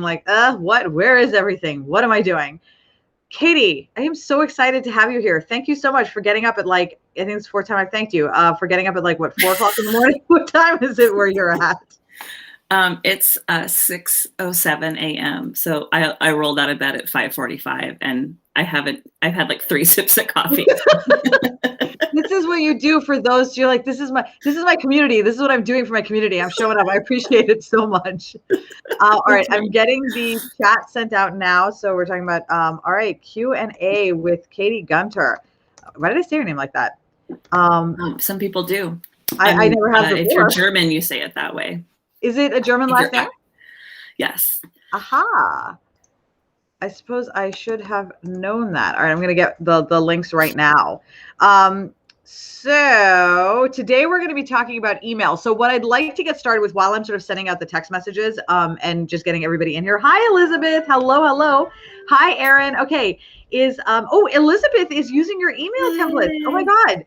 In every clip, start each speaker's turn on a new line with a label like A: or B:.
A: like, where is everything? What am I doing? Katie, I am so excited to have you here. Thank you so much for getting up at I think it's the fourth time I've thanked you, for getting up at 4 o'clock in the morning. What time is it where you're at?
B: It's 6:07 a.m. So I rolled out of bed at 5:45 and I've had like 3 sips of coffee.
A: This is what you do for those. You're like, this is my community. This is what I'm doing for my community. I'm showing up. I appreciate it so much. All right. I'm getting the chat sent out now. So we're talking about, all right, Q&A with Katie Guenther. Why did I say her name like that?
B: Some people do.
A: I never have before.
B: If you're German, you say it that way.
A: Is it a German last name?
B: Yes.
A: Aha. I suppose I should have known that. All right, I'm going to get the links right now. So today we're going to be talking about email. So what I'd like to get started with while I'm sort of sending out the text messages and just getting everybody in here. Hi, Elizabeth. Hello. Hi, Erin. Okay. Elizabeth is using your email template. Oh my God.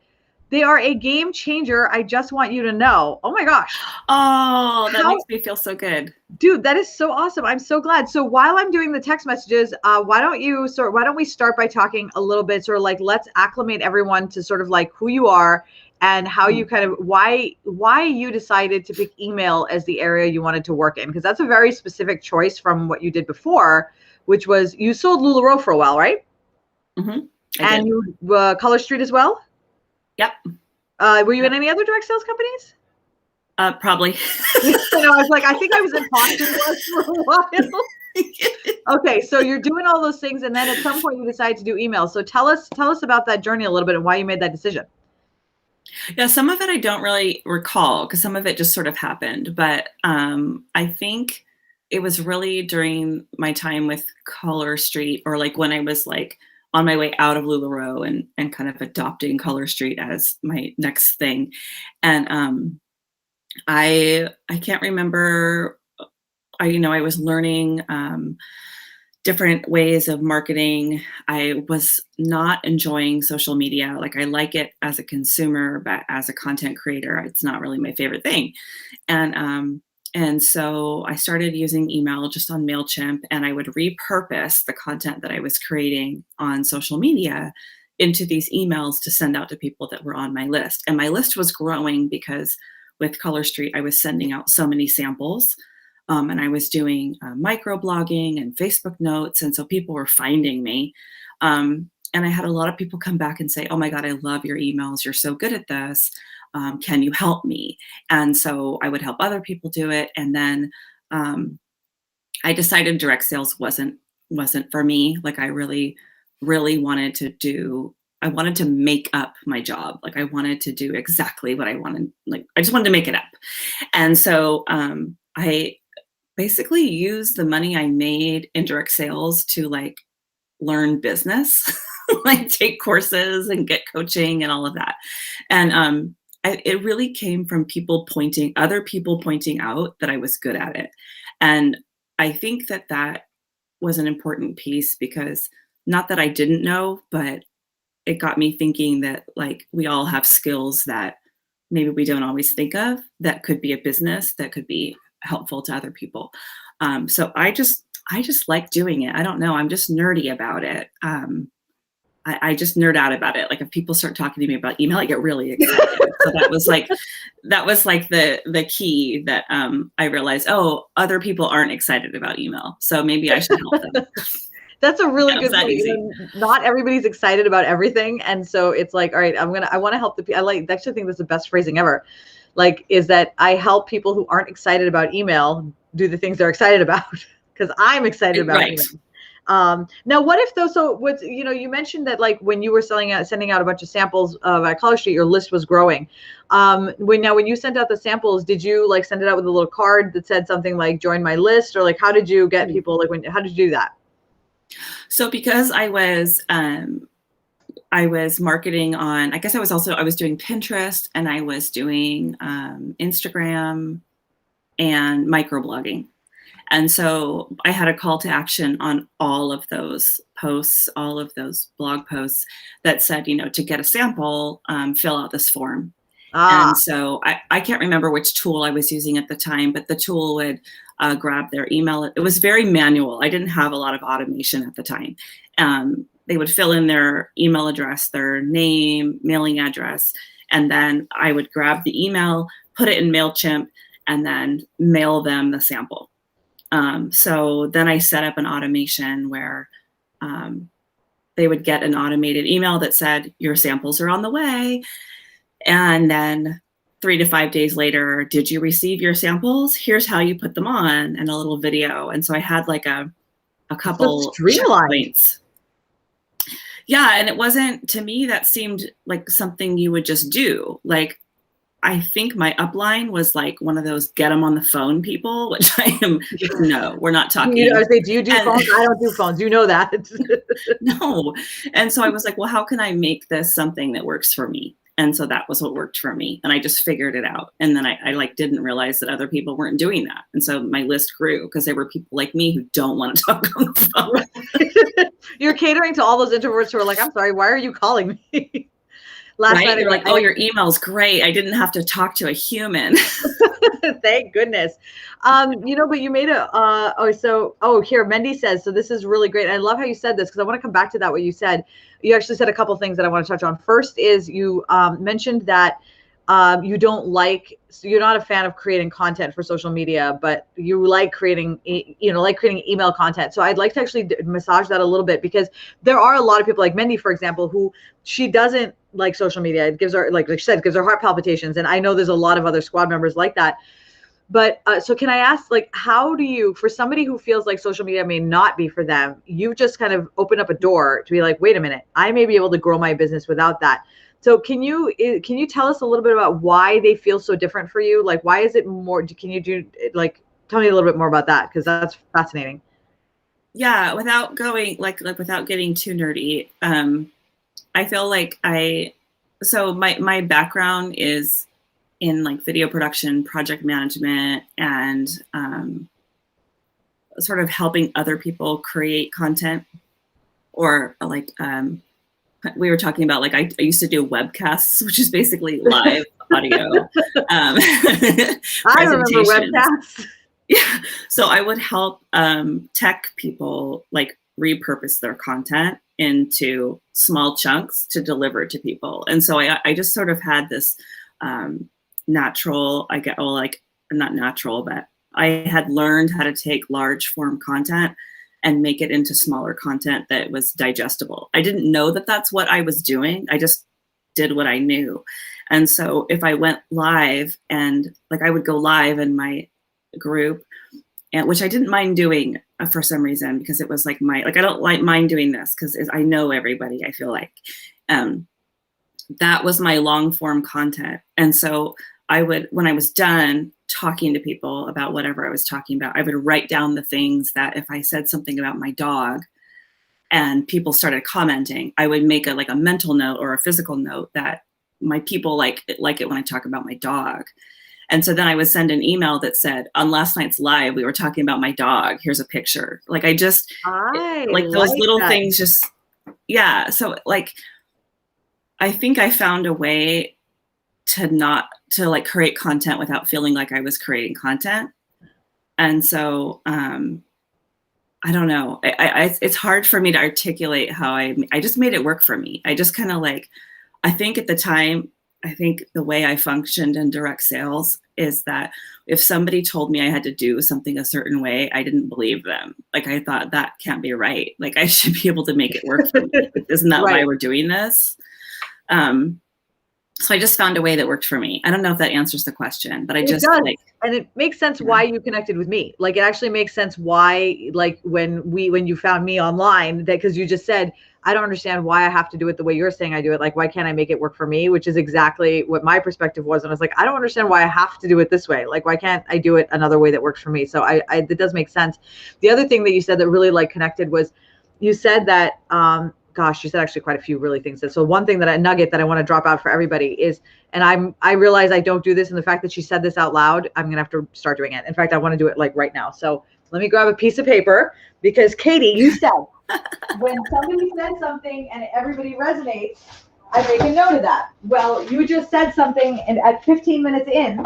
A: They are a game changer. I just want you to know. Oh my gosh.
B: Oh, that makes me feel so good.
A: Dude, that is so awesome. I'm so glad. So while I'm doing the text messages, why don't we start by talking a little bit, sort of let's acclimate everyone to sort of who you are and how you kind of, why you decided to pick email as the area you wanted to work in. Because that's a very specific choice from what you did before, which was you sold LuLaRoe for a while, right?
B: Mm-hmm.
A: And you Color Street as well?
B: Yep.
A: Were you in any other direct sales companies?
B: Probably.
A: I was like, I think I was in Boston for a while. Okay, so you're doing all those things, and then at some point you decide to do email. So tell us about that journey a little bit and why you made that decision.
B: Yeah, some of it I don't really recall because some of it just sort of happened. But I think it was really during my time with Color Street, or when I was on my way out of LuLaRoe and kind of adopting Color Street as my next thing. And I can't remember, I was learning different ways of marketing. I was not enjoying social media. I like it as a consumer, but as a content creator, it's not really my favorite thing. And so I started using email just on MailChimp, and I would repurpose the content that I was creating on social media into these emails to send out to people that were on my list. And my list was growing because with Color Street, I was sending out so many samples, and I was doing microblogging and Facebook notes. And so people were finding me. And I had a lot of people come back and say, oh my God, I love your emails. You're so good at this. Can you help me? And so I would help other people do it. And then I decided direct sales wasn't for me. I really, really wanted to make up my job. I wanted to do exactly what I wanted. I just wanted to make it up. And so I basically used the money I made in direct sales to learn business, take courses and get coaching and all of that. And it really came from other people pointing out that I was good at it. And I think that was an important piece, because not that I didn't know, but it got me thinking that we all have skills that maybe we don't always think of that could be a business that could be helpful to other people. So I just like doing it. I don't know. I'm just nerdy about it. I just nerd out about it. If people start talking to me about email, I get really excited. So that was the key that I realized, other people aren't excited about email. So maybe I should help them.
A: That's a really good point. Not everybody's excited about everything. And so it's all right, I want to help the people. I actually think that's the best phrasing ever. Is that I help people who aren't excited about email do the things they're excited about, because I'm excited about email. Now, what if though? So what's, you mentioned that when you were sending out a bunch of samples of Color Street, your list was growing. When you sent out the samples, did you send it out with a little card that said something like "Join my list," or how did you get people? How did you do that?
B: So because I was marketing on, I guess I was doing Pinterest, and I was doing Instagram and microblogging. And so I had a call to action on all of those posts, all of those blog posts that said, to get a sample, fill out this form. And so I can't remember which tool I was using at the time, but the tool would grab their email. It was very manual. I didn't have a lot of automation at the time. They would fill in their email address, their name, mailing address, and then I would grab the email, put it in MailChimp, and then mail them the sample. So then I set up an automation where they would get an automated email that said, your samples are on the way. And then 3 to 5 days later, did you receive your samples? Here's how you put them on, and a little video. And so I had like a couple checkpoints. Yeah, and it wasn't, to me, that seemed like something you would just do. Like, I think my upline was like one of those get them on the phone people, which I am, no, we're not talking.
A: Do you do phones? I don't do phones. You know that.
B: No. And so I was like, well, how can I make this something that works for me? And so that was what worked for me. And I just figured it out. And then I like didn't realize that other people weren't doing that. And so my list grew because there were people like me who don't want to talk on the phone.
A: You're catering to all those introverts who are like, I'm sorry, why are you calling me?
B: Last night, you're like, oh, your email's great. I didn't have to talk to a human.
A: Thank goodness. But you made here, Mendy says, so this is really great. And I love how you said this because I want to come back to that, what you said. You actually said a couple of things that I want to touch on. First is you mentioned that you don't like, so you're not a fan of creating content for social media, but you like creating email content. So I'd like to actually massage that a little bit because there are a lot of people like Mendy, for example, who she doesn't like social media. It gives her, like she said, gives her heart palpitations. And I know there's a lot of other squad members like that. But so can I ask, like, how do you, for somebody who feels like social media may not be for them, you just kind of open up a door to be like, wait a minute, I may be able to grow my business without that. So can you tell us a little bit about why they feel so different for you? Like, why is it more, tell me a little bit more about that? Because that's fascinating.
B: Yeah. Without going without getting too nerdy. I feel like so my background is in like video production, project management, and sort of helping other people create content, or like we were talking about, like I used to do webcasts, which is basically live audio.
A: I remember webcasts.
B: Yeah. So I would help tech people like repurpose their content into small chunks to deliver to people. And so I just sort of had this natural, not natural, but I had learned how to take large form content and make it into smaller content that was digestible. I didn't know that that's what I was doing. I just did what I knew. And so if I went live, and like I would go live in my group, and which I didn't mind doing for some reason, because it was like I don't mind doing this because I know everybody, I feel like. That was my long form content. And so I would, when I was done talking to people about whatever I was talking about, I would write down the things that if I said something about my dog and people started commenting, I would make a mental note or a physical note that my people like it when I talk about my dog. And so then I would send an email that said, on last night's live, we were talking about my dog. Here's a picture. Like those little things just, yeah. So like, I think I found a way to create content without feeling like I was creating content. And so, I don't know. It's hard for me to articulate how I just made it work for me. I just kind of I think at the time, the way I functioned in direct sales is that if somebody told me I had to do something a certain way, I didn't believe them. Like I thought that can't be right. Like I should be able to make it work for me. Isn't that why we're doing this? So I just found a way that worked for me. I don't know if that answers the question, but and
A: it makes sense why you connected with me. Like it actually makes sense why, like when you found me online, that because you just said, I don't understand why I have to do it the way you're saying I do it. Like, why can't I make it work for me? Which is exactly what my perspective was. And I was like, I don't understand why I have to do it this way. Like, why can't I do it another way that works for me? So that does make sense. The other thing that you said that really connected was you said that, you said actually quite a few really things. So one thing a nugget that I want to drop out for everybody is, and I realize I don't do this, and the fact that she said this out loud, I'm going to have to start doing it. In fact, I want to do it right now. So let me grab a piece of paper, because Katie, you said when somebody said something and everybody resonates, I make a note of that. Well, you just said something, and at 15 minutes in,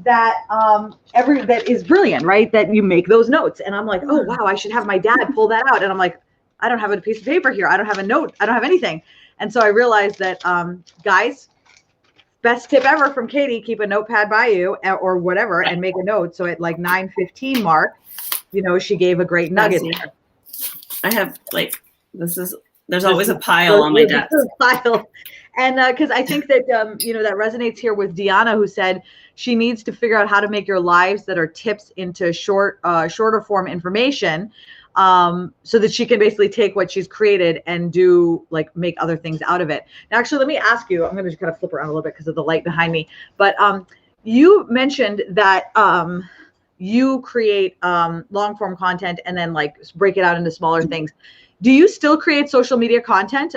A: that that is brilliant, right? That you make those notes. And I'm like, oh wow, I should have my dad pull that out. And I'm like, I don't have a piece of paper here. I don't have a note. I don't have anything. And so I realized that guys, best tip ever from Katie, keep a notepad by you or whatever and make a note. So at like 9:15 mark, you know, she gave a great nugget there.
B: I have like, there's always a pile on my desk.
A: Pile. And because I think that, you know, that resonates here with Deanna, who said she needs to figure out how to make your lives that are tips into shorter form information, so that she can basically take what she's created and do like make other things out of it. Now, actually, let me ask you, I'm going to just kind of flip around a little bit because of the light behind me. But you mentioned that you create long form content and then like break it out into smaller things. Do you still create social media content?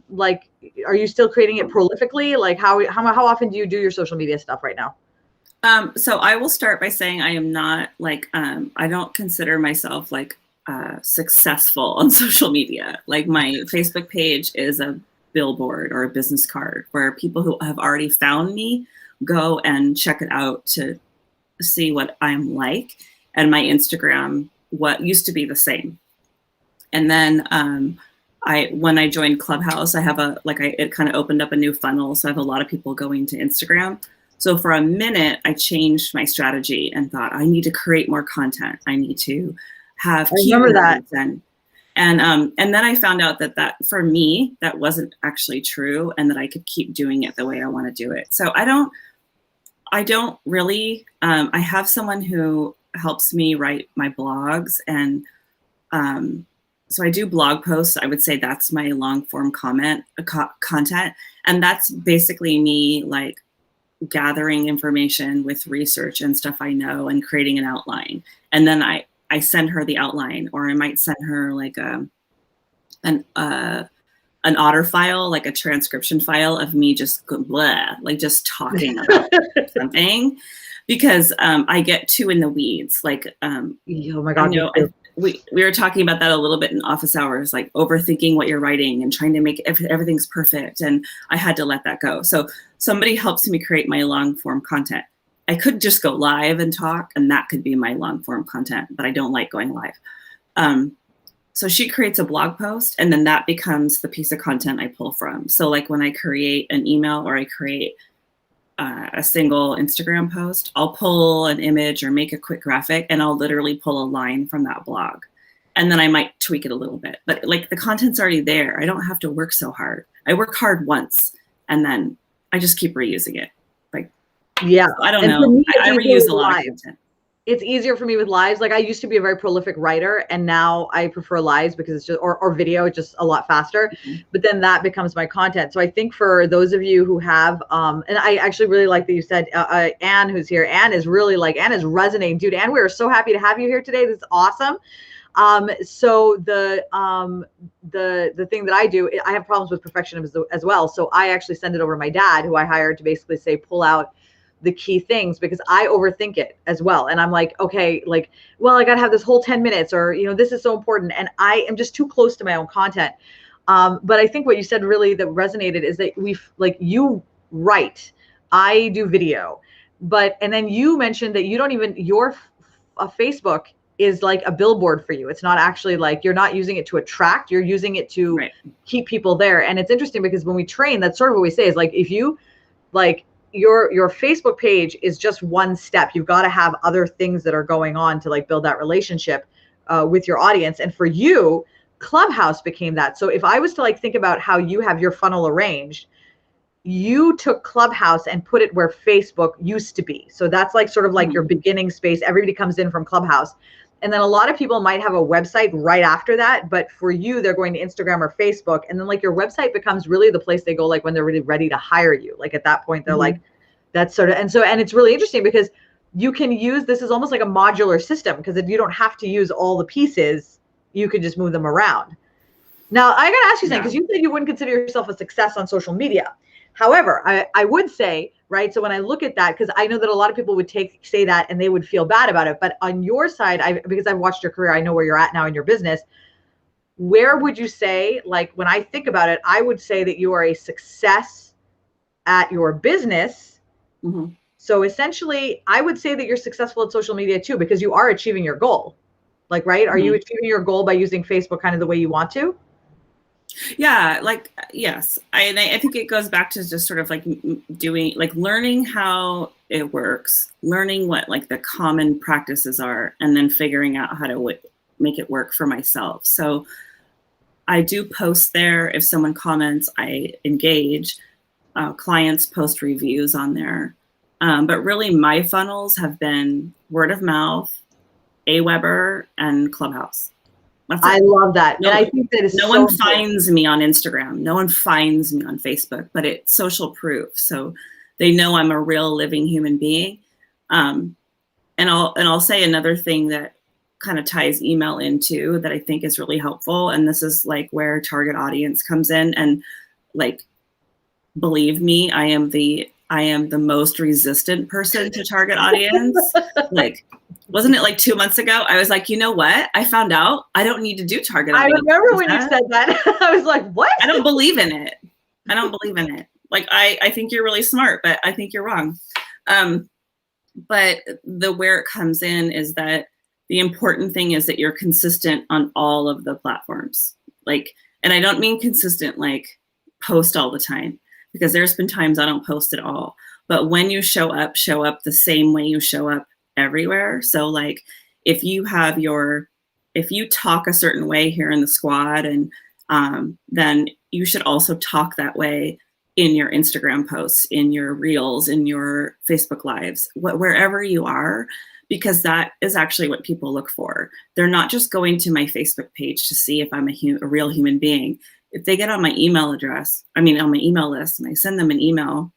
A: Like, are you still creating it prolifically? Like how often do you do your social media stuff right now?
B: So I will start by saying I am not like, I don't consider myself like successful on social media. Like my Facebook page is a billboard or a business card where people who have already found me go and check it out to see what I'm like. And my Instagram, what used to be the same. And then when I joined Clubhouse, I have it kind of opened up a new funnel. So I have a lot of people going to Instagram. So for a minute, I changed my strategy and thought I need to create more content. I need to have keywords and then I found out that for me, that wasn't actually true and that I could keep doing it the way I want to do it. So I don't really, I have someone who helps me write my blogs and so I do blog posts. I would say that's my long form content. And that's basically me like gathering information with research and stuff I know and creating an outline. And then I send her the outline, or I might send her like an otter file, like a transcription file of me just blah, like just talking about something, because I get too in the weeds. Like, oh
A: my God,
B: we were talking about that a little bit in office hours, like overthinking what you're writing and trying to make everything's perfect. And I had to let that go. So somebody helps me create my long form content. I could just go live and talk, and that could be my long form content, but I don't like going live. So she creates a blog post, and then that becomes the piece of content I pull from. So like when I create an email or I create a single Instagram post, I'll pull an image or make a quick graphic, and I'll literally pull a line from that blog. And then I might tweak it a little bit, but like the content's already there. I don't have to work so hard. I work hard once and then I just keep reusing it. Like,
A: yeah,
B: I don't know. I reuse a lot of content.
A: It's easier for me with lives. Like I used to be a very prolific writer, and now I prefer lives because it's just, or video, it's just a lot faster. Mm-hmm. But then that becomes my content. So I think for those of you who have, and I actually really like that you said, Anne, who's here. Anne is resonating, dude. Anne, we are so happy to have you here today. This is awesome. So the thing that I do, I have problems with perfectionism as well. So I actually send it over to my dad, who I hired to basically say, pull out the key things, because I overthink it as well. And I'm like, okay, like, well, I got to have this whole 10 minutes, or, you know, this is so important. And I am just too close to my own content. But I think what you said really that resonated is that you write, I do video, and then you mentioned that you don't even, your Facebook is like a billboard for you. It's not actually like, you're not using it to attract, you're using it to keep people there. And it's interesting because when we train, that's sort of what we say is like, if you like, your Facebook page is just one step. You've got to have other things that are going on to like build that relationship with your audience. And for you, Clubhouse became that. So if I was to like think about how you have your funnel arranged, you took Clubhouse and put it where Facebook used to be. So that's like sort of like your beginning space. Everybody comes in from Clubhouse. And then a lot of people might have a website right after that, but for you, they're going to Instagram or Facebook. And then like your website becomes really the place they go, like when they're really ready to hire you. Like at that point, they're like, that's sort of, and it's really interesting because you can use, this is almost like a modular system, because if you don't have to use all the pieces, you can just move them around. Now I got to ask you something, because you said you wouldn't consider yourself a success on social media. However, I would say, right, so when I look at that, because I know that a lot of people would say that and they would feel bad about it. But on your side, because I've watched your career, I know where you're at now in your business. Where would you say, like when I think about it, I would say that you are a success at your business. So essentially, I would say that you're successful at social media too, because you are achieving your goal. Like, right? Are you achieving your goal by using Facebook kind of the way you want to?
B: Yeah, like, yes. I think it goes back to just sort of like doing, like learning how it works, learning what like the common practices are, and then figuring out how to make it work for myself. So I do post there. If someone comments, I engage. Clients post reviews on there. But really my funnels have been word of mouth, Aweber, and Clubhouse.
A: I love that.
B: No,
A: and I think that is
B: no one finds me on Instagram. No one finds me on Facebook, but it's social proof. So they know I'm a real living human being. And I'll say another thing that kind of ties email into that I think is really helpful. And this is like where target audience comes in. And like, believe me, I am the most resistant person to target audience. Like, wasn't it like 2 months ago? I was like, you know what? I found out I don't need to do target audience.
A: I remember when you said that. I was like, what?
B: I don't believe in it. I don't believe in it. Like, I think you're really smart, but I think you're wrong. But where it comes in is that the important thing is that you're consistent on all of the platforms. Like, and I don't mean consistent, like post all the time, because there's been times I don't post at all. But when you show up the same way you show up everywhere. So like if you talk a certain way here in the squad, and then you should also talk that way in your Instagram posts, in your reels, in your Facebook lives, wherever you are, because that is actually what people look for. They're not just going to my Facebook page to see if I'm a real human being. If they get on my email list, and I send them an email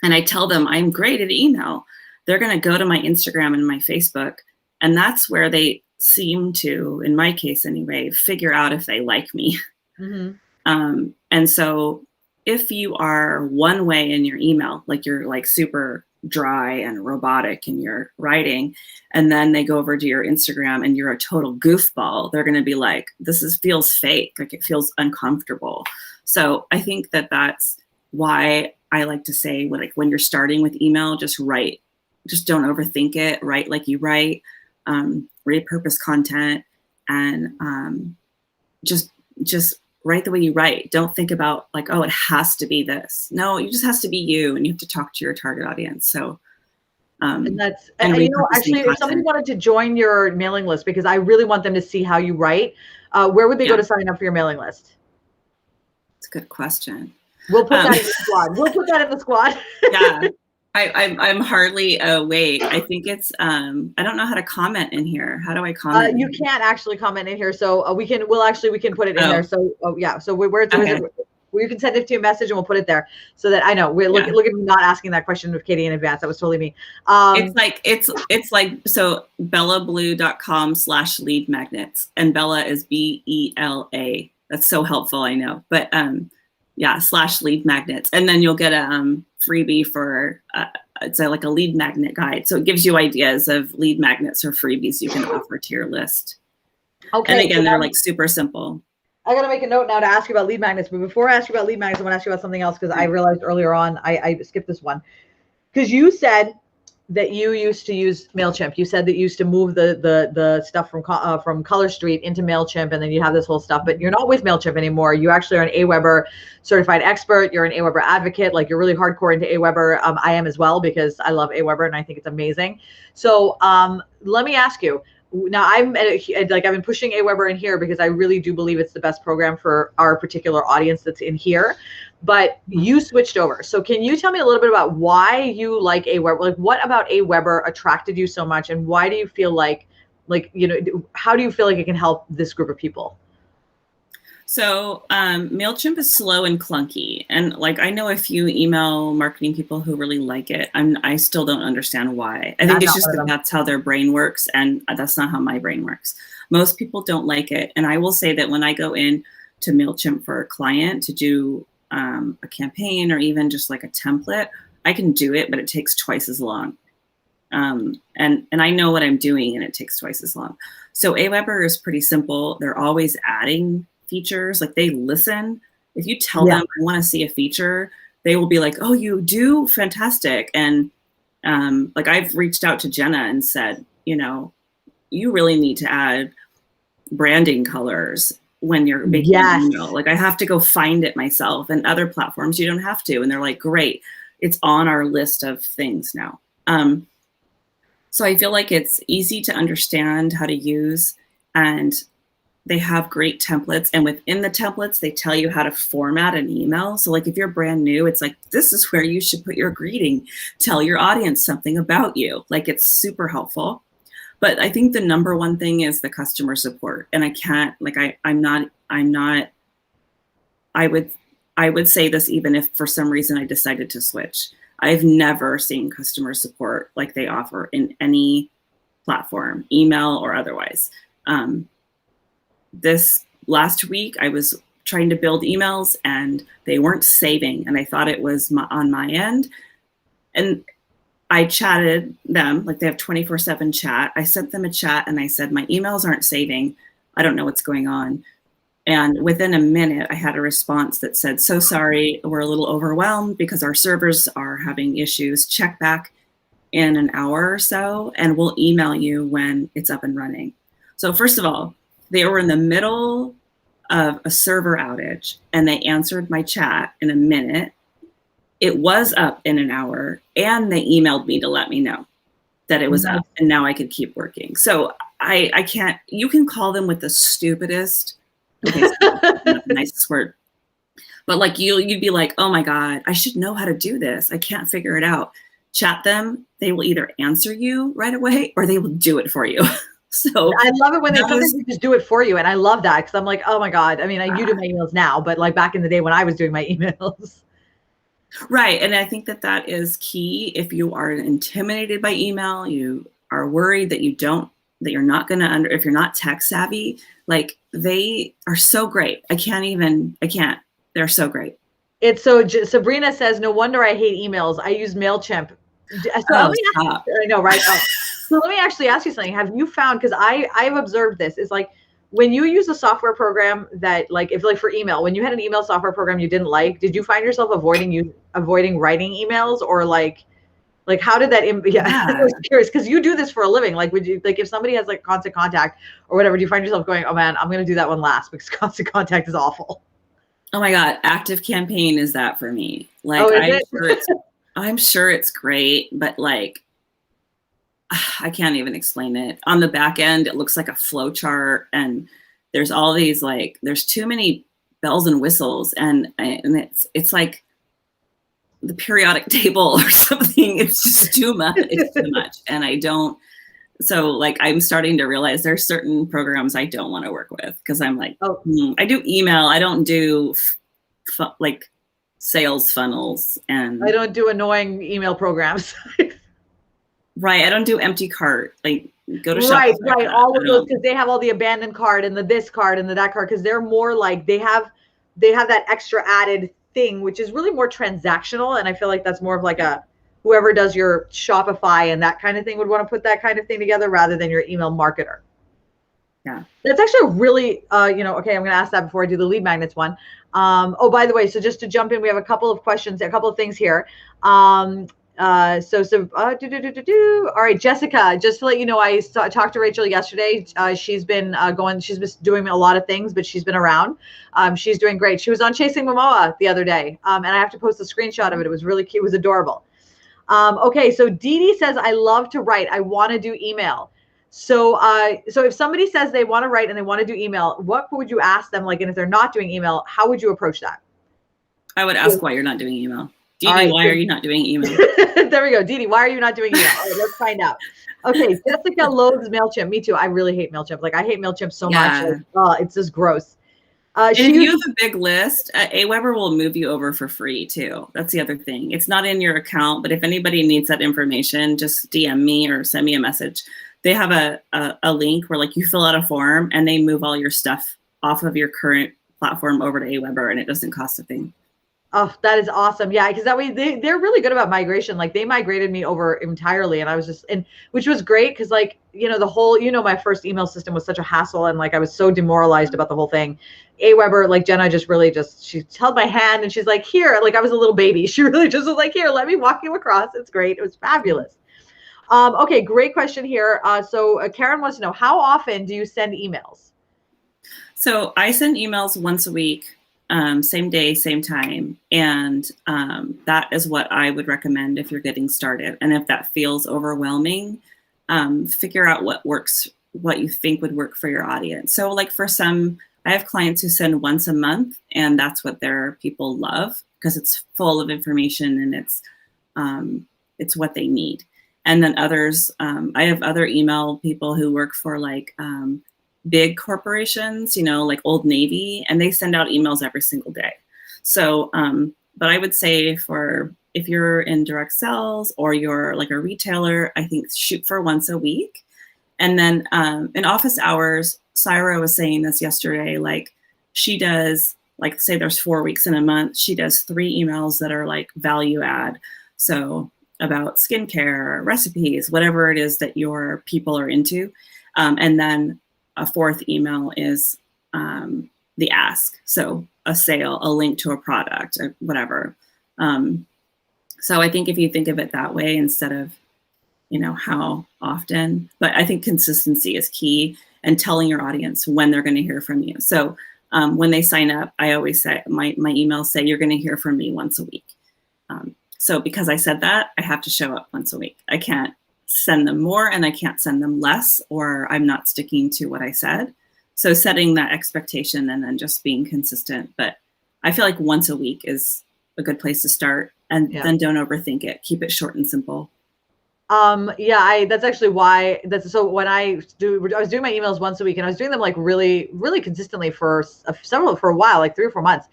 B: and I tell them I'm great at email, they're going to go to my Instagram and my Facebook. And that's where they seem to, in my case anyway, figure out if they like me. Mm-hmm. And so if you are one way in your email, like you're like super dry and robotic in your writing, and then they go over to your Instagram and you're a total goofball, they're going to be like, feels fake. Like it feels uncomfortable. So I think that's why I like to say, when you're starting with email, just write. Just don't overthink it. Write like you write. Repurpose content, and just write the way you write. Don't think about like, oh, it has to be this. No, it just has to be you, and you have to talk to your target audience. So,
A: and actually, if somebody wanted to join your mailing list, because I really want them to see how you write, where would they go to sign up for your mailing list?
B: It's a good question.
A: We'll put that in the squad. We'll put that in the squad.
B: Yeah. I'm hardly awake. I think it's I don't know how to comment in here. How do I comment?
A: You can't actually comment in here, so we can put it in there. So so you can send it to a message and we'll put it there so that I know. Look at me not asking that question of Katie in advance. That was totally me.
B: It's like so bellablue.com/lead magnets, and Bella is BELA. That's so helpful, I know. But /lead magnets, and then you'll get a freebie for it's like a lead magnet guide. So it gives you ideas of lead magnets or freebies you can offer to your list. Okay. And again, they're like super simple.
A: I got to make a note now to ask you about lead magnets. But before I ask you about lead magnets, I want to ask you about something else, because I realized earlier on I skipped this one. Because you said that you used to use MailChimp. You said that you used to move the stuff from Color Street into MailChimp, and then you have this whole stuff, but you're not with MailChimp anymore. You actually are an Aweber certified expert. You're an Aweber advocate. Like, you're really hardcore into Aweber. I am as well, because I love Aweber and I think it's amazing. So let me ask you, now I've been pushing Aweber in here because I really do believe it's the best program for our particular audience that's in here. But you switched over. So can you tell me a little bit about why you like Aweber? Like, what about Aweber attracted you so much? And why do you feel like, how do you feel like it can help this group of people?
B: So MailChimp is slow and clunky. And like, I know a few email marketing people who really like it. I still don't understand why. I think it's just that's how their brain works. And that's not how my brain works. Most people don't like it. And I will say that when I go in to MailChimp for a client to do a campaign or even just like a template, I can do it, but it takes twice as long. And I know what I'm doing, and it takes twice as long. So Aweber is pretty simple. They're always adding features. Like, they listen. If you tell them I want to see a feature, they will be like, oh, you do? Fantastic. And Like I've reached out to Jenna and said, you really need to add branding colors when you're making an email. Like I have to go find it myself, and other platforms you don't have to. And they're like, great, it's on our list of things now. So I feel like it's easy to understand how to use, and they have great templates. And within the templates, they tell you how to format an email. So like if you're brand new, it's like, this is where you should put your greeting. Tell your audience something about you. Like it's super helpful. But I think the number one thing is the customer support. And I can't, like, I would say this even if for some reason I decided to switch. I've never seen customer support like they offer in any platform, email or otherwise. This last week, I was trying to build emails and they weren't saving. And I thought it was on my end. And I chatted them, like they have 24/7 chat. I sent them a chat and I said, my emails aren't saving. I don't know what's going on. And within a minute, I had a response that said, so sorry, we're a little overwhelmed because our servers are having issues. Check back in an hour or so and we'll email you when it's up and running. So first of all, they were in the middle of a server outage and they answered my chat in a minute. It was up in an hour and they emailed me to let me know that it was up and now I could keep working. So I can't, you can call them with the stupidest, okay, not the nicest word, but like you'd be like, oh my God, I should know how to do this. I can't figure it out. Chat them. They will either answer you right away or they will do it for you. So
A: I love it when they sometimes just do it for you. And I love that because I'm like, oh my God. I mean, you do my emails now, but like back in the day when I was doing my emails.
B: Right. And I think that is key. If you are intimidated by email, you are worried that you're not going to if you're not tech savvy, like they are so great. I can't. They're so great.
A: It's so, Sabrina says, no wonder I hate emails. I use MailChimp. So I know, right? So let me actually ask you something. Have you found, because I've observed this, is like when you use a software program that like, if like for email, when you had an email software program you didn't like, did you find yourself avoiding writing emails, or like how did that, I was curious because you do this for a living. Like, would you, like if somebody has like constant contact or whatever, do you find yourself going, oh man, I'm going to do that one last because constant contact is awful?
B: Oh my God. ActiveCampaign is that for me. Like, I'm sure it's great, but like, I can't even explain it. On the back end, it looks like a flow chart and there's all these like, there's too many bells and whistles and it's like the periodic table or something. It's just too much. It's too much. And so like, I'm starting to realize there's certain programs I don't want to work with because I'm like, I do email. I don't do like sales funnels, and
A: I don't do annoying email programs.
B: Right. I don't do empty cart. Like go to
A: right. All of those, because they have all the abandoned cart and the this cart and the that cart, because they're more like they have that extra added thing, which is really more transactional. And I feel like that's more of like whoever does your Shopify and that kind of thing would want to put that kind of thing together rather than your email marketer.
B: Yeah. That's
A: actually really, okay, I'm going to ask that before I do the lead magnets one. Oh, by the way, so just to jump in, we have a couple of questions, a couple of things here. All right, Jessica, just to let you know, I talked to Rachel yesterday. She's been doing a lot of things, but she's been around. She's doing great. She was on Chasing Momoa the other day. And I have to post a screenshot of it. It was really cute. It was adorable. Okay. So Dee Dee says, I love to write. I want to do email. So if somebody says they want to write and they want to do email, what would you ask them? Like, and if they're not doing email, how would you approach that?
B: I would ask why you're not doing email. Dee Dee, why are you not doing email?
A: There we go. Dee Dee, why are you not doing email? All right, let's find out. Okay, Jessica loathes MailChimp. Me too. I really hate MailChimp. Like, I hate MailChimp so much. Like, it's just gross.
B: And if you have a big list, Aweber will move you over for free too. That's the other thing. It's not in your account, but if anybody needs that information, just DM me or send me a message. They have a link where like you fill out a form and they move all your stuff off of your current platform over to Aweber, and it doesn't cost a thing.
A: Oh, that is awesome. Yeah, because that way they're really good about migration. Like they migrated me over entirely, and I was just and which was great because like the whole my first email system was such a hassle, and like I was so demoralized about the whole thing. Aweber, like Jenna just really she held my hand and she's like, here, like I was a little baby. She really just was like, here, let me walk you across. It's great. It was fabulous. Okay, great question here. So Karen wants to know, how often do you send emails?
B: So I send emails once a week. Same day, same time. And that is what I would recommend if you're getting started. And if that feels overwhelming, figure out what works, what you think would work for your audience. So like for some, I have clients who send once a month, and that's what their people love because it's full of information and it's what they need. And then others, I have other email people who work for like big corporations, like Old Navy, and they send out emails every single day. So, but I would say if you're in direct sales or you're like a retailer, I think shoot for once a week. And then in office hours, Syra was saying this yesterday, like she does, like say there's 4 weeks in a month, she does 3 emails that are like value add. So about skincare, recipes, whatever it is that your people are into. And then a 4th email is the ask. So a sale, a link to a product, or whatever. So I think if you think of it that way instead of, how often, but I think consistency is key and telling your audience when they're going to hear from you. So when they sign up, I always say, my emails say, you're going to hear from me once a week. So because I said that, I have to show up once a week. I can't send them more and I can't send them less, or I'm not sticking to what I said. So setting that expectation and then just being consistent. But I feel like once a week is a good place to start, and then don't overthink it. Keep it short and simple.
A: That's actually why so when I was doing my emails once a week, and I was doing them like really, really consistently for a while, like 3 or 4 months.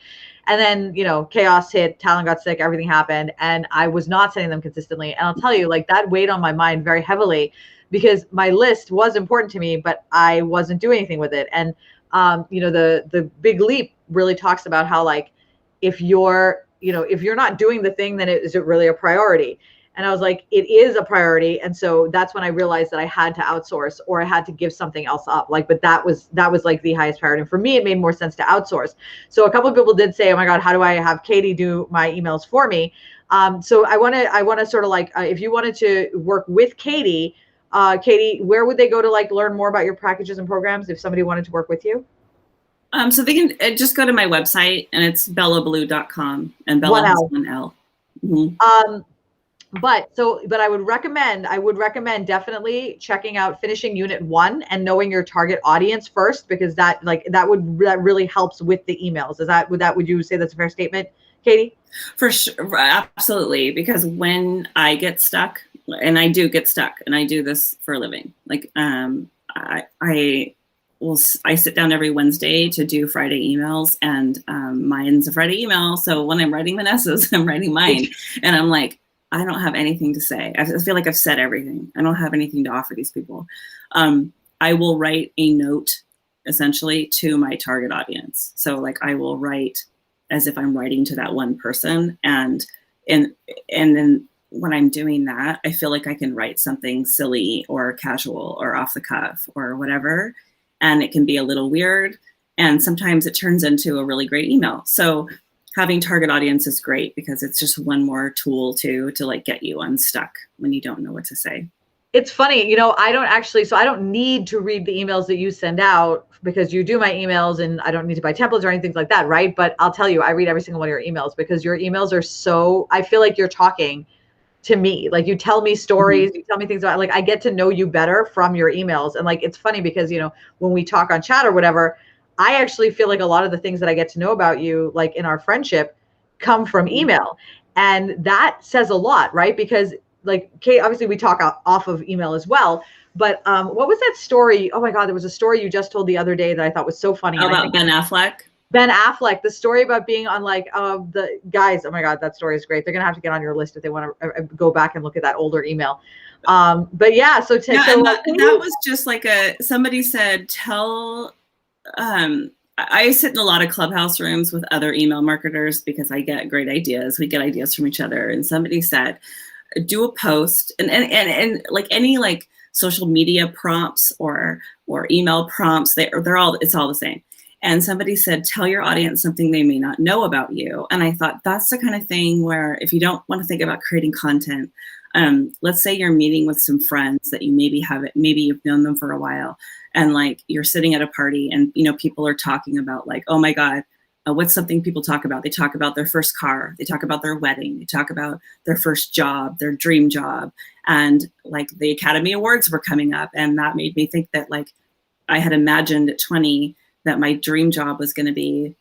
A: And then, chaos hit, Talon got sick, everything happened, and I was not sending them consistently. And I'll tell you, like that weighed on my mind very heavily because my list was important to me, but I wasn't doing anything with it. And, the Big Leap really talks about how like, if you're not doing the thing, then is it really a priority? And I was like, it is a priority. And so that's when I realized that I had to outsource or I had to give something else up. Like, but that was like the highest priority. And for me, it made more sense to outsource. So a couple of people did say, oh my God, how do I have Katie do my emails for me? So I want to sort of like, if you wanted to work with Katie, Katie, where would they go to like learn more about your packages and programs if somebody wanted to work with you?
B: So they can just go to my website, and it's bellablue.com, and Bella has one L.
A: Mm-hmm. But I would recommend definitely checking out finishing unit 1 and knowing your target audience first, because that really helps with the emails. Would you say that's a fair statement, Katie?
B: For sure. Absolutely. Because when I get stuck, and I do get stuck, and I do this for a living, like, I sit down every Wednesday to do Friday emails, and mine's a Friday email. So when I'm writing Vanessa's, I'm writing mine, and I'm like, I don't have anything to say. I feel like I've said everything. I don't have anything to offer these people. I will write a note essentially to my target audience. So like I will write as if I'm writing to that one person. And then when I'm doing that, I feel like I can write something silly or casual or off the cuff or whatever. And it can be a little weird. And sometimes it turns into a really great email. So having target audience is great because it's just one more tool to like get you unstuck when you don't know what to say.
A: It's funny, I don't need to read the emails that you send out because you do my emails, and I don't need to buy templates or anything like that, right? But I'll tell you, I read every single one of your emails because your emails are I feel like you're talking to me. Like you tell me stories, you tell me things about, like I get to know you better from your emails. And like, it's funny because, when we talk on chat or whatever, I actually feel like a lot of the things that I get to know about you, like in our friendship, come from email. And that says a lot, right? Because like Kate, obviously we talk off of email as well. But what was that story? Oh my God, there was a story you just told the other day that I thought was so funny.
B: About Ben Affleck?
A: Ben Affleck, the story about being on like the guys. Oh my God, that story is great. They're going to have to get on your list if they want to go back and look at that older email. But yeah, that
B: was just like somebody said, I sit in a lot of clubhouse rooms with other email marketers because I get great ideas. We get ideas from each other. And somebody said, do a post and like any like social media prompts or email prompts, it's all the same. And somebody said, tell your audience something they may not know about you. And I thought that's the kind of thing where if you don't want to think about creating content, let's say you're meeting with some friends that you maybe you've known them for a while, and like you're sitting at a party and, you know, people are talking about like, oh my God, what's something people talk about? They talk about their first car. They talk about their wedding. They talk about their first job, their dream job. And like the Academy Awards were coming up. And that made me think that like I had imagined at 20 that my dream job was going to be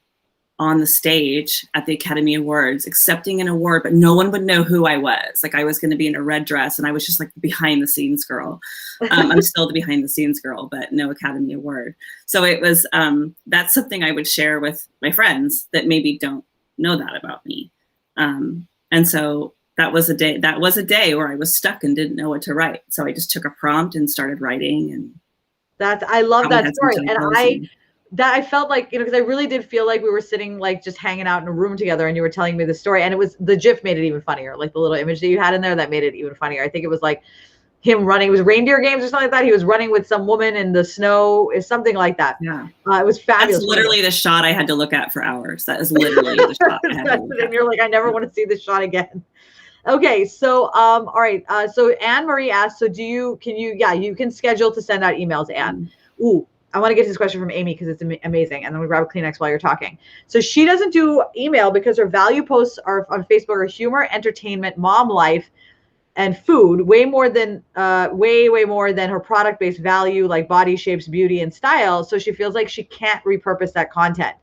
B: on the stage at the Academy Awards, accepting an award, but no one would know who I was. Like I was going to be in a red dress and I was just like the behind the scenes girl. I'm still the behind the scenes girl, but no Academy Award. So it was, that's something I would share with my friends that maybe don't know that about me. And so that was a day where I was stuck and didn't know what to write. So I just took a prompt and started writing. And
A: I love that story. And I felt like, you know, because I really did feel like we were sitting like just hanging out in a room together and you were telling me the story, and it was the GIF made it even funnier. Like the little image that you had in there that made it even funnier. I think it was like him running, it was reindeer games or something like that. He was running with some woman in the snow, is something like that.
B: Yeah.
A: It was fabulous.
B: That's literally the shot I had to look at for hours. That is literally the shot I had to look at.
A: And you're like, I never want to see this shot again. Okay. So, all right. So Anne Marie asked, so you can schedule to send out emails, Anne. Ooh, I want to get to this question from Amy because it's amazing. And then we grab a Kleenex while you're talking. So she doesn't do email because her value posts are on Facebook are humor, entertainment, mom life, and food, way more than her product-based value like body shapes, beauty, and style. So she feels like she can't repurpose that content.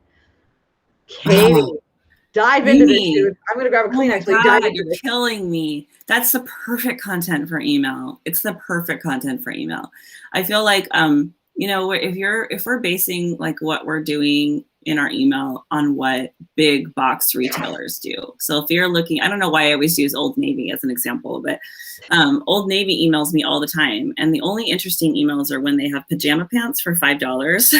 A: Katie, dive into this, dude. I'm going to grab a Kleenex.
B: Oh my God, you're killing me. That's the perfect content for email. It's the perfect content for email. I feel like, you know, if we're basing like what we're doing in our email on what big box retailers do. So if you're looking, I don't know why I always use Old Navy as an example, but Old Navy emails me all the time. And the only interesting emails are when they have pajama pants for $5.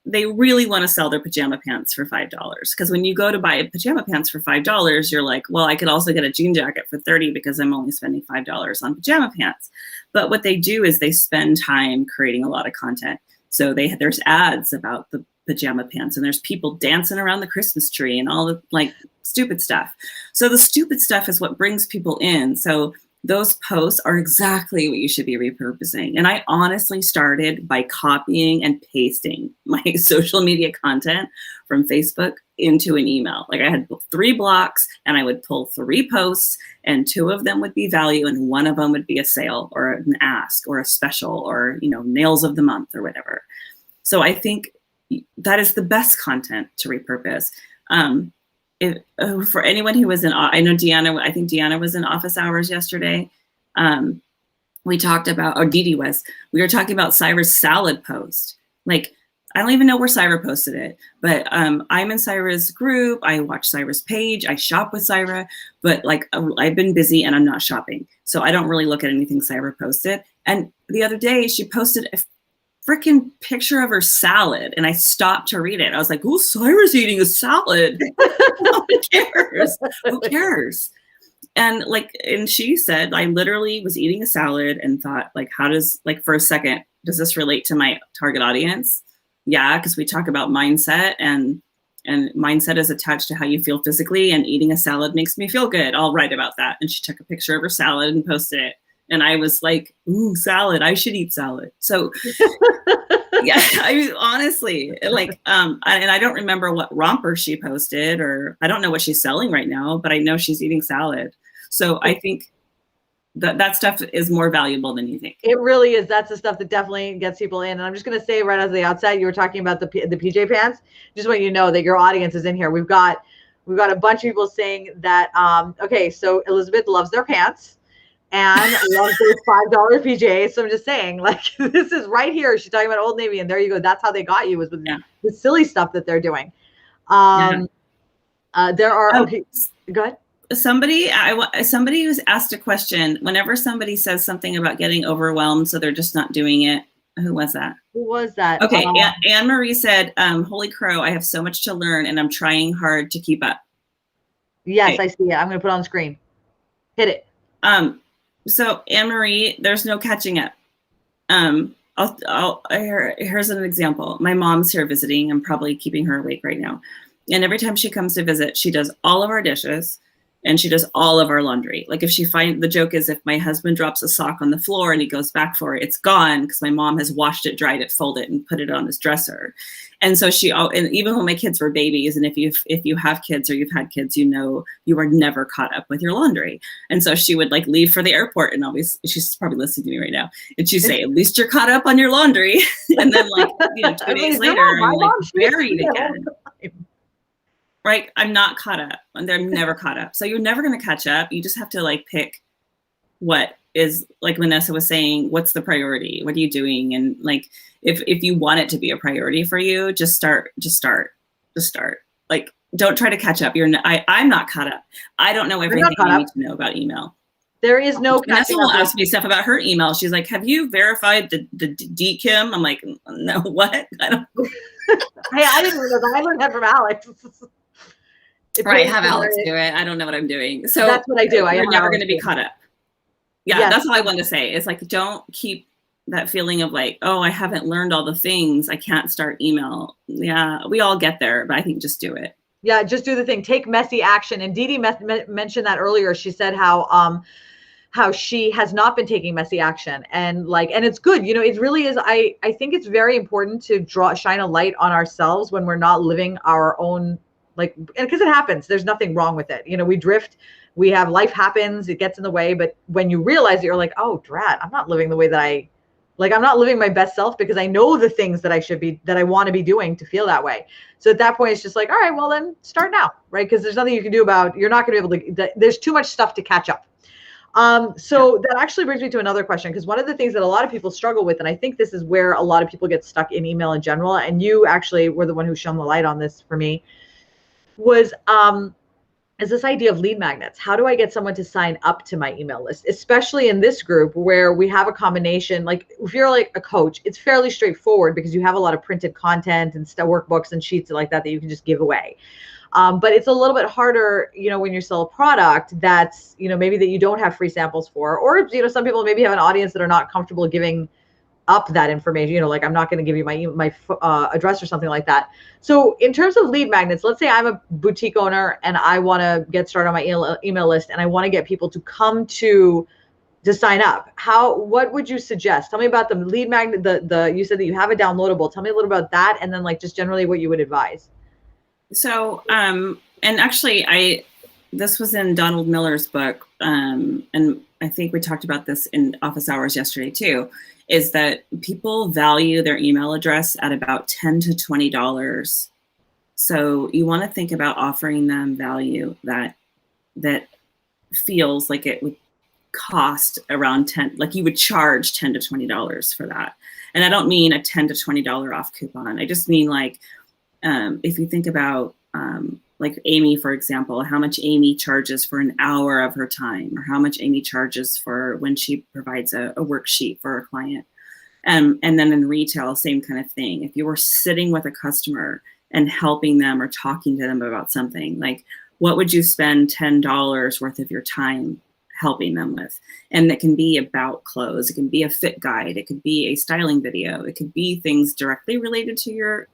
B: They really want to sell their pajama pants for $5. Because when you go to buy pajama pants for $5, you're like, well, I could also get a jean jacket for $30 because I'm only spending $5 on pajama pants. But what they do is they spend time creating a lot of content. So there's ads about the pajama pants, and there's people dancing around the Christmas tree and all the like stupid stuff. So the stupid stuff is what brings people in. So those posts are exactly what you should be repurposing. And I honestly started by copying and pasting my social media content from Facebook into an email. Like I had 3 blocks and I would pull 3 posts, and 2 of them would be value and 1 of them would be a sale or an ask or a special or, you know, nails of the month or whatever. So I think that is the best content to repurpose. For anyone who was I think Deanna was in office hours yesterday. We talked about, or Dee Dee was, we were talking about Cyra's salad post. Like, I don't even know where Cyra posted it, but I'm in Cyra's group. I watch Cyra's page. I shop with Cyra, but like I've been busy and I'm not shopping. So I don't really look at anything Cyra posted. And the other day she posted a freaking picture of her salad and I stopped to read it. I was like, oh, Cyra's eating a salad. Who cares? Who cares? And she said, I literally was eating a salad and thought, like, how does, like, for a second, does this relate to my target audience? Yeah, because we talk about mindset and mindset is attached to how you feel physically, and eating a salad makes me feel good. I'll write about that. And she took a picture of her salad and posted it. And I was like, ooh, salad. I should eat salad. So yeah, I honestly like, and I don't remember what romper she posted, or I don't know what she's selling right now, but I know she's eating salad. So I think that stuff is more valuable than you think.
A: It really is. That's the stuff that definitely gets people in. And I'm just going to say right at the outset, you were talking about the PJ pants. Just want you to know that your audience is in here. We've got a bunch of people saying that, okay, so Elizabeth loves their pants and loves those $5 PJs. So I'm just saying, like, this is right here. She's talking about Old Navy, and there you go. That's how they got you, was with the silly stuff that they're doing. There are, okay, go ahead.
B: Somebody who's asked a question, whenever somebody says something about getting overwhelmed, so they're just not doing it, Who was that?
A: Who was that?
B: Okay, Anne Marie said, "Holy crow! I have so much to learn, and I'm trying hard to keep up."
A: Yes, okay. I see it. I'm going to put it on screen. Hit it.
B: So Anne Marie, there's no catching up. Here's an example. My mom's here visiting. I'm probably keeping her awake right now. And every time she comes to visit, she does all of our dishes and she does all of our laundry. Like if the joke is if my husband drops a sock on the floor and he goes back for it, it's gone because my mom has washed it, dried it, folded it, and put it on his dresser. And so and even when my kids were babies, and if you have kids or you've had kids, you know you are never caught up with your laundry. And so she would like leave for the airport, and always, she's probably listening to me right now, and she'd say, "At least you're caught up on your laundry." And then 2 days later, I'm like buried again. Right? I'm not caught up. They're never caught up. So you're never going to catch up. You just have to like pick what is, like Vanessa was saying, what's the priority? What are you doing? And like, if you want it to be a priority for you, just start. Like, don't try to catch up. I'm not caught up. I don't know everything you need to know about email.
A: There is no
B: Vanessa will ask me stuff about her email. She's like, "Have you verified the DKIM?" I'm like, "No, what? I don't."
A: I didn't know that. I learned that from Alex.
B: Right, have Alex do it. I don't know what I'm doing. So
A: that's what I do.
B: You're never going to be caught up. Yeah, yes. That's all I wanted to say. It's like, don't keep that feeling of like, oh, I haven't learned all the things. I can't start email. Yeah, we all get there, but I think just do it.
A: Yeah, just do the thing. Take messy action. And Dee Dee mentioned that earlier. She said how she has not been taking messy action, and it's good. It really is. I think it's very important to shine a light on ourselves when we're not living our own, because it happens. There's nothing wrong with it. We drift. We have, life happens. It gets in the way. But when you realize it, you're like, oh, drat, I'm not living the way that I'm not living my best self, because I know the things that I want to be doing to feel that way. So at that point, it's just like, all right, well then start now, right? Because there's nothing you can do you're not going to be able to, there's too much stuff to catch up. So that actually brings me to another question, because one of the things that a lot of people struggle with, and I think this is where a lot of people get stuck in email in general, and you actually were the one who shone the light on this for me, was is this idea of lead magnets. How do I get someone to sign up to my email list, especially in this group where we have a combination? Like if you're like a coach, it's fairly straightforward because you have a lot of printed content and workbooks and sheets like that you can just give away. But it's a little bit harder, when you sell a product that's, maybe that you don't have free samples for, or, some people maybe have an audience that are not comfortable giving up that information, like I'm not going to give you my address or something like that. So in terms of lead magnets, let's say I'm a boutique owner and I want to get started on my email list and I want to get people to come to sign up. What would you suggest? Tell me about the lead magnet. You said that you have a downloadable. Tell me a little about that, and then just generally what you would advise.
B: So, and actually this was in Donald Miller's book. And I think we talked about this in office hours yesterday too, is that people value their email address at about $10 to $20. So you want to think about offering them value that feels like it would cost around 10, like you would charge $10 to $20 for that. And I don't mean a $10 to $20 off coupon. I just mean if you think about like Amy, for example, how much Amy charges for an hour of her time, or how much Amy charges for when she provides a worksheet for a client. And then in retail, same kind of thing. If you were sitting with a customer and helping them or talking to them about something, like what would you spend $10 worth of your time helping them with? And it can be about clothes. It can be a fit guide. It could be a styling video. It could be things directly related to your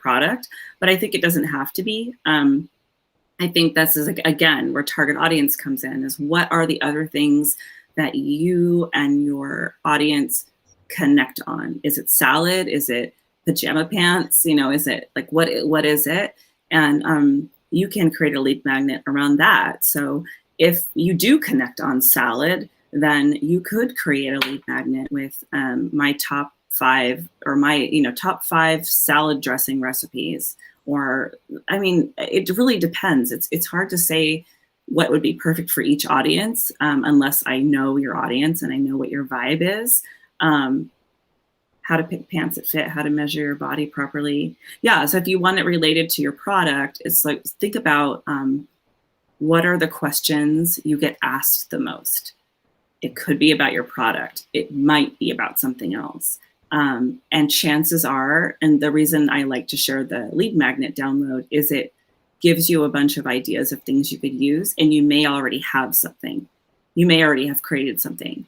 B: product, but I think it doesn't have to be. I think that's again where target audience comes in, is what are the other things that you and your audience connect on? Is it salad? Is it pajama pants? Is it like, what is it? And you can create a lead magnet around that. So if you do connect on salad, then you could create a lead magnet with my top 5 or my top 5 salad dressing recipes. Or it really depends. It's hard to say what would be perfect for each audience unless I know your audience and I know what your vibe is. How to pick pants that fit, how to measure your body properly. Yeah, so if you want it related to your product, it's like, think about what are the questions you get asked the most. It could be about your product. It might be about something else. And chances are, and the reason I like to share the lead magnet download is it gives you a bunch of ideas of things you could use, and you may already have something. You may already have created something.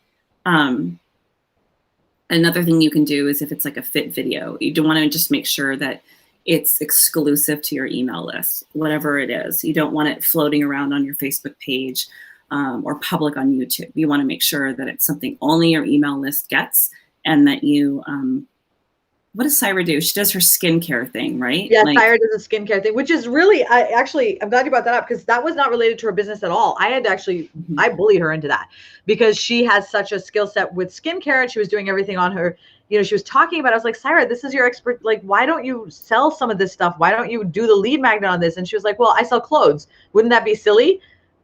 B: Another thing you can do is if it's like a fit video, you don't want to just make sure that it's exclusive to your email list, whatever it is. You don't want it floating around on your Facebook page or public on YouTube. You want to make sure that it's something only your email list gets, and that you, what does Syra do? She does her skincare thing, right?
A: Yeah, Syra does a skincare thing, which is really, I'm glad you brought that up, because that was not related to her business at all. I had to actually, I bullied her into that because she has such a skill set with skincare, and she was doing everything on her, she was talking about, I was like, Syra, this is your expert. Like, why don't you sell some of this stuff? Why don't you do the lead magnet on this? And she was like, well, I sell clothes. Wouldn't that be silly?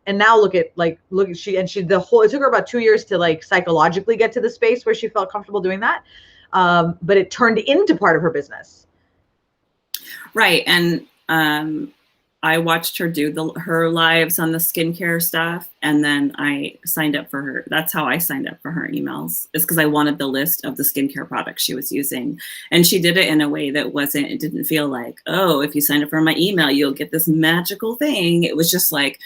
A: And now it took her about 2 years to like psychologically get to the space where she felt comfortable doing that. But it turned into part of her business.
B: Right. And I watched her do her lives on the skincare stuff. And then I signed up for her. That's how I signed up for her emails, is because I wanted the list of the skincare products she was using. And she did it in a way that it didn't feel like, oh, if you sign up for my email, you'll get this magical thing. It was just like,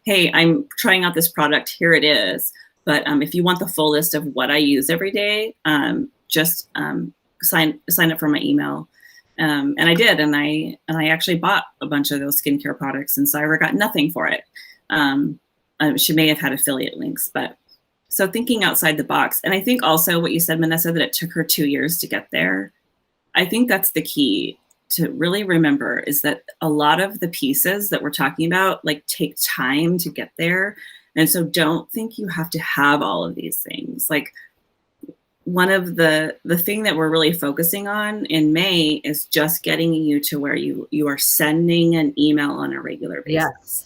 B: hey, I'm trying out this product. Here it is. But if you want the full list of what I use every day, just sign up for my email. And I did. And I actually bought a bunch of those skincare products, and Syra got nothing for it. She may have had affiliate links, but so thinking outside the box. And I think also what you said, Vanessa, that it took her 2 years to get there. I think that's the key to really remember, is that a lot of the pieces that we're talking about like take time to get there. And so don't think you have to have all of these things. Like, one of the thing that we're really focusing on in May is just getting you to where you are sending an email on a regular basis.
A: Yes.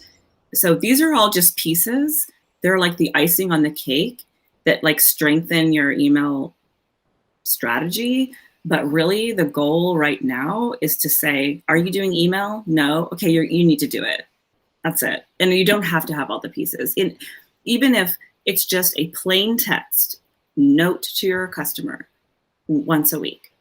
B: So these are all just pieces. They're like the icing on the cake that like strengthen your email strategy. But really the goal right now is to say, are you doing email? No. Okay, you need to do it. That's it. And you don't have to have all the pieces. Even if it's just a plain text note to your customer once a week.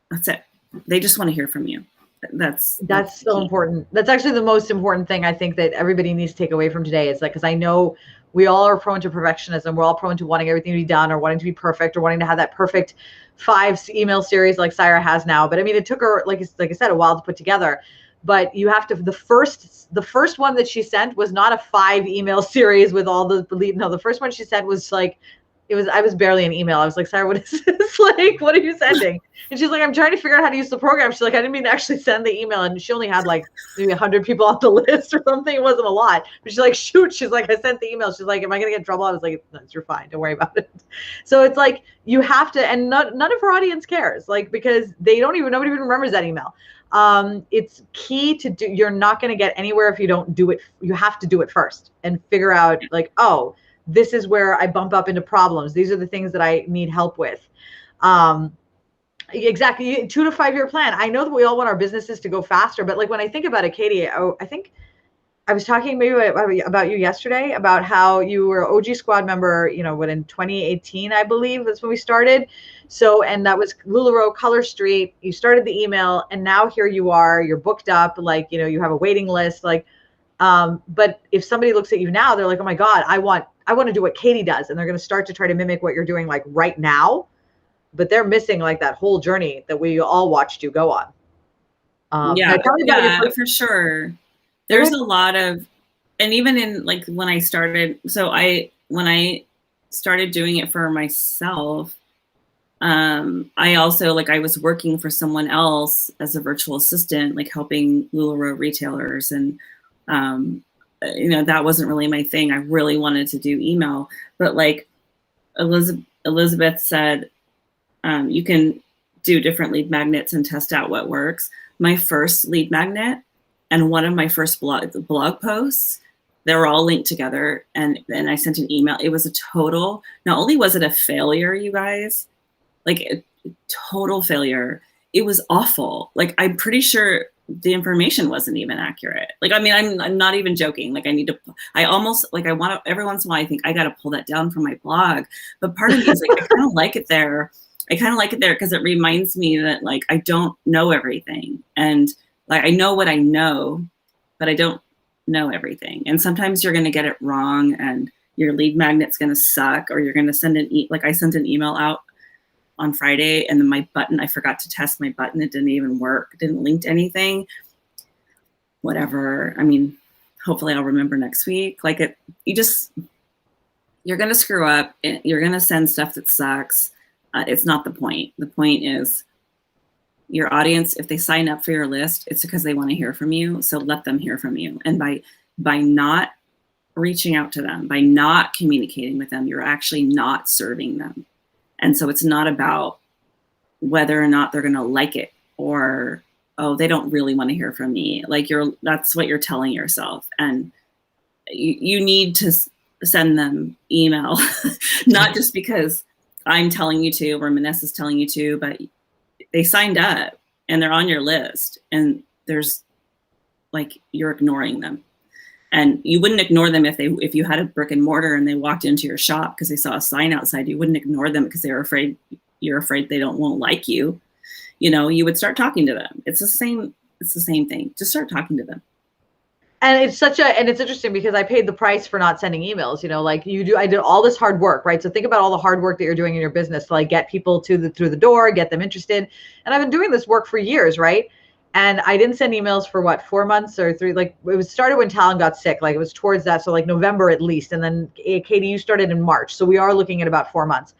B: That's it. They just want to hear from you. That's
A: so important. That's actually the most important thing I think that everybody needs to take away from today. Is like, because I know we all are prone to perfectionism. We're all prone to wanting everything to be done, or wanting to be perfect, or wanting to have that perfect 5 email series like Syra has now. But I mean, it took her, like I said, a while to put together. But you have to, the first one that she sent was not a 5 email series with all the lead. No, the first one she sent was like, I was barely an email. I was like, Syra, what is this? Like, what are you sending? And she's like, I'm trying to figure out how to use the program. She's like, I didn't mean to actually send the email. And she only had like maybe 100 people on the list or something. It wasn't a lot. But she's like, shoot. She's like, I sent the email. She's like, am I going to get in trouble? I was like, no, you're fine. Don't worry about it. So it's like, you have to, and none of her audience cares, like, because nobody even remembers that email. It's key to do. You're not going to get anywhere if you don't do it. You have to do it first and figure out like, oh, this is where I bump up into problems. These are the things that I need help with. Exactly. 2 to 5 year plan. I know that we all want our businesses to go faster, but like when I think about it, Katie, I think I was talking maybe about you yesterday about how you were an OG squad member, in 2018, I believe that's when we started. So, and that was LuLaRoe, Color Street. You started the email, and now here you are, you're booked up, like, you have a waiting list, like, but if somebody looks at you now, they're like, oh my God, I want to do what Katie does. And they're going to start to try to mimic what you're doing like right now, but they're missing like that whole journey that we all watched you go on.
B: For sure. There's a lot of, and even in like when I started, when I started doing it for myself, I also, like, I was working for someone else as a virtual assistant, like helping LuLaRoe retailers. And, that wasn't really my thing. I really wanted to do email, but like Elizabeth said, you can do different lead magnets and test out what works. My first lead magnet and one of my first blog posts, they were all linked together. And then I sent an email. It was a total, not only was it a failure, you guys, like a total failure. It was awful. Like, I'm pretty sure the information wasn't even accurate. Like, I mean, I'm not even joking. Like, I almost, like, I want to, every once in a while, I think I got to pull that down from my blog. But part of me is like, I kind of like it there. I kind of like it there because it reminds me that, like, I don't know everything. And, like, I know what I know, but I don't know everything. And sometimes you're going to get it wrong and your lead magnet's going to suck, or you're going to send like I sent an email out on Friday, and then my button, I forgot to test my button. It didn't even work. It didn't link to anything. Whatever. I mean, hopefully I'll remember next week. Like, you're going to screw up. You're going to send stuff that sucks. It's not the point. The point is your audience, if they sign up for your list, it's because they want to hear from you. So let them hear from you. And by not reaching out to them, by not communicating with them, you're actually not serving them. And so it's not about whether or not they're going to like it, or, oh, they don't really want to hear from me. Like, that's what you're telling yourself. And you need to send them email, not just because I'm telling you to, or Manessa's telling you to, but they signed up and they're on your list, and there's, like, you're ignoring them. And you wouldn't ignore them if you had a brick and mortar and they walked into your shop because they saw a sign outside. You wouldn't ignore them because you're afraid they won't like you. You know, you would start talking to them. It's the same thing. Just start talking to them.
A: And it's interesting because I paid the price for not sending emails, you know, like I did all this hard work, right? So think about all the hard work that you're doing in your business to, like, get people through the door, get them interested. And I've been doing this work for years, right? And I didn't send emails for 4 months or 3, like, it was started when Talon got sick. Like, it was towards that. So, like, November at least. And then Katie, you started in March. So we are looking at about 4 months.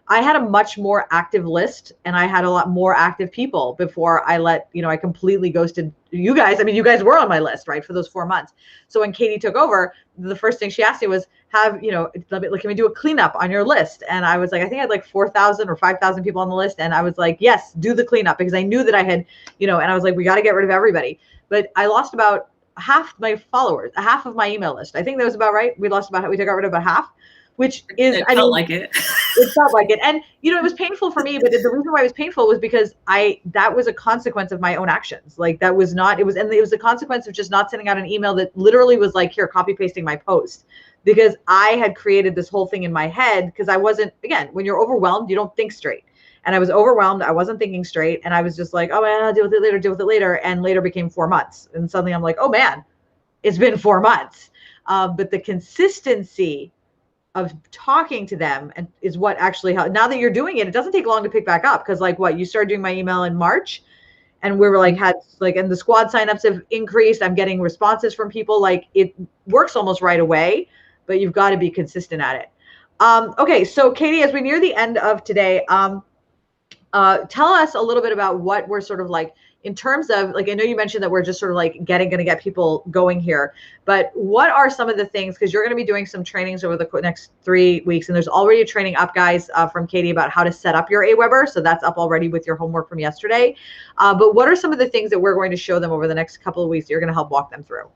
A: I had a much more active list, and I had a lot more active people before I completely ghosted you guys. I mean, you guys were on my list, right, for those 4 months. So when Katie took over, the first thing she asked me was, can we do a cleanup on your list? And I was like, I think I had like 4,000 or 5,000 people on the list. And I was like, yes, do the cleanup, because I knew that I had, and I was like, we got to get rid of everybody. But I lost about half my followers, half of my email list. I think that was about right. We got rid of about half. Which is,
B: it felt like it.
A: It felt like it. And, it was painful for me, but the reason why it was painful was because that was a consequence of my own actions. Like, it was a consequence of just not sending out an email that literally was like, here, copy pasting my post, because I had created this whole thing in my head. Because I wasn't, again, when you're overwhelmed, you don't think straight. And I was overwhelmed. I wasn't thinking straight. And I was just like, oh man, I'll deal with it later. And later became 4 months. And suddenly I'm like, oh man, it's been 4 months. But the consistency of talking to them and is what actually helped. Now that you're doing it, it doesn't take long to pick back up. Cause you started doing my email in March, and we were and the squad signups have increased. I'm getting responses from people. Like, it works almost right away, but you've got to be consistent at it. Okay. So Katie, as we near the end of today, tell us a little bit about what we're sort of like, in terms of, like, I know you mentioned that we're just sort of like going to get people going here, but what are some of the things, because you're going to be doing some trainings over the next 3 weeks, and there's already a training up, guys, from Katie about how to set up your Aweber. So that's up already with your homework from yesterday. But what are some of the things that we're going to show them over the next couple of weeks that you're going to help walk them through?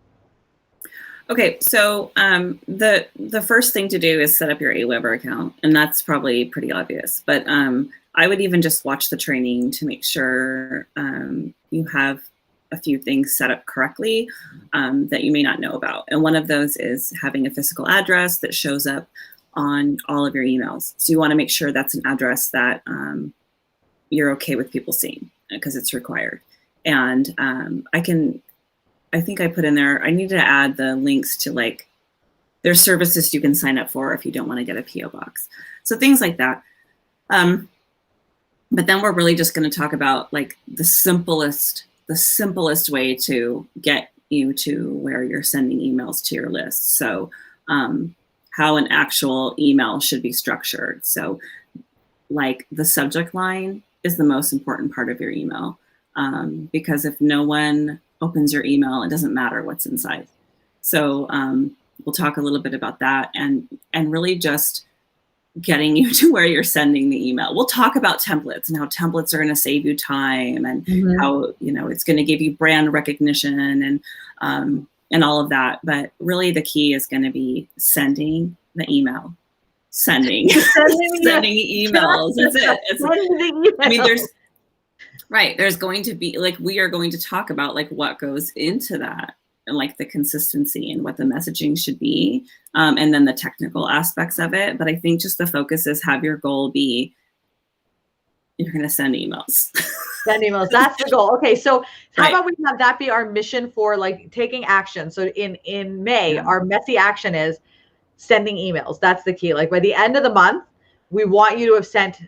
B: Okay, so the first thing to do is set up your Aweber account, and that's probably pretty obvious. But I would even just watch the training to make sure you have a few things set up correctly that you may not know about. And one of those is having a physical address that shows up on all of your emails. So you want to make sure that's an address that you're okay with people seeing, because it's required. And I think I put in there, I need to add the links to, like, there's services you can sign up for if you don't want to get a PO box. So things like that. But then we're really just going to talk about, like, the simplest way to get you to where you're sending emails to your list. So how an actual email should be structured. So, like, the subject line is the most important part of your email, because if no one opens your email, it doesn't matter what's inside. So we'll talk a little bit about that, and really just getting you to where you're sending the email. We'll talk about templates and how templates are going to save you time, and how, it's going to give you brand recognition and all of that. But really the key is going to be sending the email. Sending emails. That's it. I mean, Right. There's going to be like, we are going to talk about like what goes into that and like the consistency and what the messaging should be. And then the technical aspects of it. But I think just the focus is have your goal be, you're going to send emails.
A: Send emails. That's the goal. Okay. So how about we have that be our mission for like taking action? So in May, our messy action is sending emails. That's the key. Like by the end of the month, we want you to have sent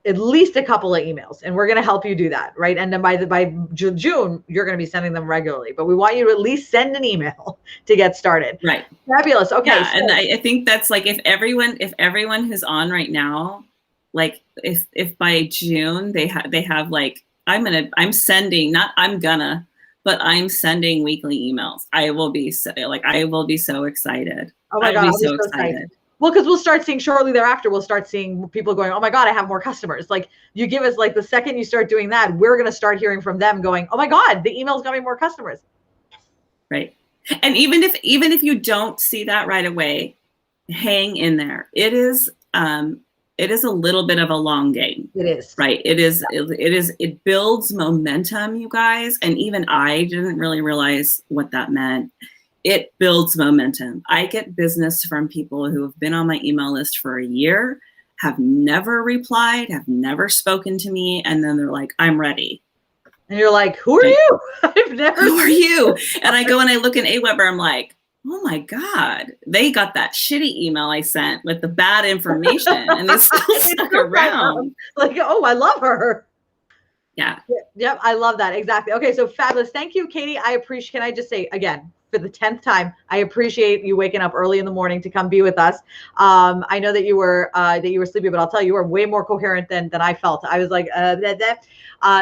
A: at least a couple of emails, and we're going to help you do that, right? And then by June, you're going to be sending them regularly, but we want you to at least send an email to get started.
B: Right.
A: Fabulous. Okay.
B: Yeah, so, and I think that's like if everyone who's on right now, like if by June they have like I'm sending weekly emails. I will be so excited.
A: Oh my God, I'll be so excited. Well, because we'll start seeing shortly thereafter, we'll start seeing people going, oh my God, I have more customers. Like you give us like the second you start doing that, we're going to start hearing from them going, oh my God, the email's got me more customers.
B: Right. And even if you don't see that right away, hang in there. It is a little bit of a long game.
A: It is.
B: Right. It builds momentum, you guys. And even I didn't really realize what that meant. It builds momentum. I get business from people who have been on my email list for a year, have never replied, have never spoken to me. And then they're like, I'm ready.
A: And you're like, who are you?
B: Who are you? And I go and I look in Aweber, I'm like, oh my God, they got that shitty email I sent with the bad information and it's still stuck around.
A: Like, oh, I love her.
B: Yeah.
A: Yep. I love that. Exactly. Okay. So fabulous. Thank you, Katie. Can I just say again, for the 10th time, I appreciate you waking up early in the morning to come be with us. I know that you were sleepy, but I'll tell you, you were way more coherent than I felt. I was like,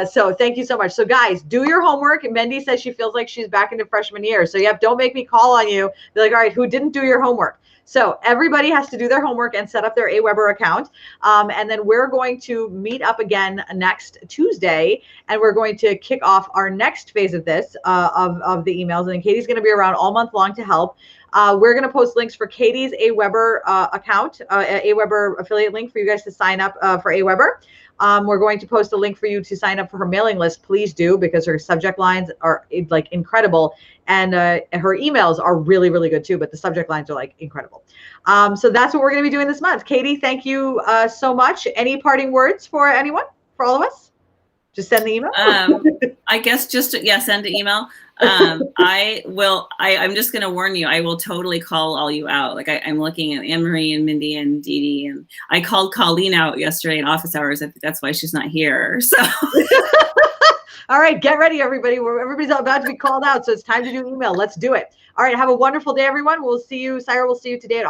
A: so thank you so much. So guys, do your homework. Mendy says she feels like she's back into freshman year. So yep, don't make me call on you. Be like, all right, who didn't do your homework? So everybody has to do their homework and set up their Aweber account. And then we're going to meet up again next Tuesday, and we're going to kick off our next phase of this, of the emails. And Katie's going to be around all month long to help. We're going to post links for Katie's Aweber account, Aweber affiliate link for you guys to sign up for Aweber. We're going to post a link for you to sign up for her mailing list. Please do, because her subject lines are like incredible. And her emails are really, really good too, but the subject lines are like incredible. So that's what we're going to be doing this month. Katie, thank you so much. Any parting words for anyone, for all of us? Just send the email.
B: I guess send the email. I'm just going to warn you, I will totally call all you out. Like I'm looking at Anne-Marie and Mindy and Dee Dee, and I called Colleen out yesterday in office hours. I think that's why she's not here. So.
A: All right, get ready, everybody. Everybody's about to be called out, so it's time to do email. Let's do it. All right, have a wonderful day, everyone. We'll see you. Syra will see you today at